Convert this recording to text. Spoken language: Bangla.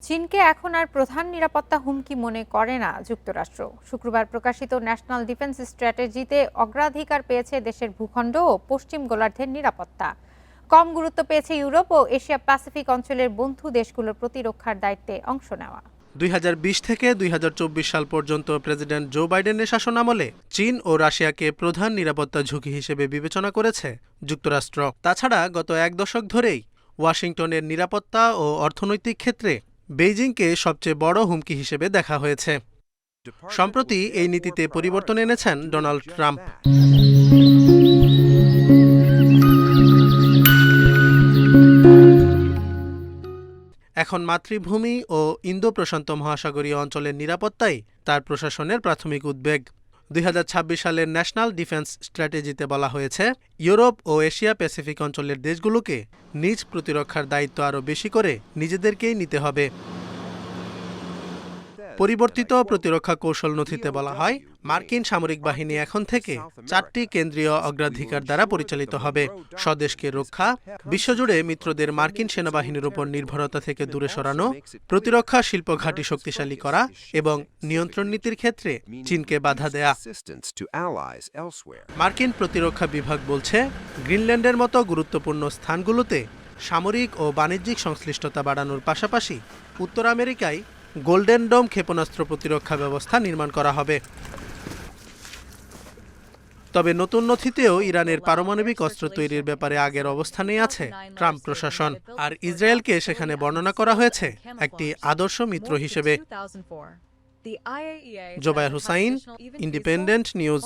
চীনকে এখন আর প্রধান নিরাপত্তা হুমকি মনে করে না যুক্তরাষ্ট্র। শুক্রবার প্রকাশিত ন্যাশনাল ডিফেন্স স্ট্র্যাটেজিতে অগ্রাধিকার পেয়েছে দেশের ভূখণ্ড ও পশ্চিম গোলার্ধের নিরাপত্তা। কম গুরুত্ব পেয়েছে ইউরোপ ও এশিয়া প্যাসিফিক অঞ্চলের বন্ধু দেশগুলোর প্রতিরক্ষার দায়িত্বে অংশ নেওয়া। 2020 থেকে 2024 সাল পর্যন্ত প্রেসিডেন্ট জো বাইডেনের শাসনামলে চীন ও রাশিয়াকে প্রধান নিরাপত্তা ঝুঁকি হিসেবে বিবেচনা করেছে যুক্তরাষ্ট্র। তাছাড়া গত এক দশক ধরেই ওয়াশিংটনের নিরাপত্তা ও অর্থনৈতিক ক্ষেত্রে বেইজিংকে সবচেয়ে বড় হুমকি হিসেবে দেখা হয়েছে। সম্প্রতি এই নীতিতে পরিবর্তন এনেছেন ডোনাল্ড ট্রাম্প। এখন মাতৃভূমি ও ইন্দো প্রশান্ত মহাসাগরীয় অঞ্চলের নিরাপত্তাই তার প্রশাসনের প্রাথমিক উদ্বেগ। 2026 সালের ন্যাশনাল ডিফেন্স স্ট্র্যাটেজিতে বলা হয়েছে, ইউরোপ ও এশিয়া প্যাসিফিক অঞ্চলের দেশগুলোকে নিজ প্রতিরক্ষার দায়িত্ব আরও বেশি করে নিজেদেরকেই নিতে হবে। পরিবর্তিত প্রতিরক্ষা কৌশল নথিতে বলা হয়, মার্কিন সামরিক বাহিনী এখন থেকে 4টি কেন্দ্রীয় অগ্রাধিকার দ্বারা পরিচালিত হবে: স্বদেশকে রক্ষা, বিশ্বজুড়ে মিত্রদের মার্কিন সেনাবাহিনীর উপর নির্ভরতা থেকে দূরে সরানো, প্রতিরক্ষা শিল্প ঘাঁটি শক্তিশালী করা এবং নিয়ন্ত্রণ নীতির ক্ষেত্রে চীনকে বাধা দেয়া। মার্কিন প্রতিরক্ষা বিভাগ বলছে, গ্রিনল্যান্ডের মতো গুরুত্বপূর্ণ স্থানগুলোতে সামরিক ও বাণিজ্যিক সংশ্লিষ্টতা বাড়ানোর পাশাপাশি উত্তর আমেরিকায় গোল্ডেন ডোম ক্ষেপণাস্ত্র প্রতিরক্ষা ব্যবস্থা নির্মাণ করা হবে। তবে নতুন নথিতেও ইরানের পারমাণবিক অস্ত্র তৈরির ব্যাপারে আগের অবস্থানেই আছে ট্রাম্প প্রশাসন, আর ইসরায়েলকে সেখানে বর্ণনা করা হয়েছে একটি আদর্শ মিত্র হিসেবে। Zobayer Hussain, Independent news.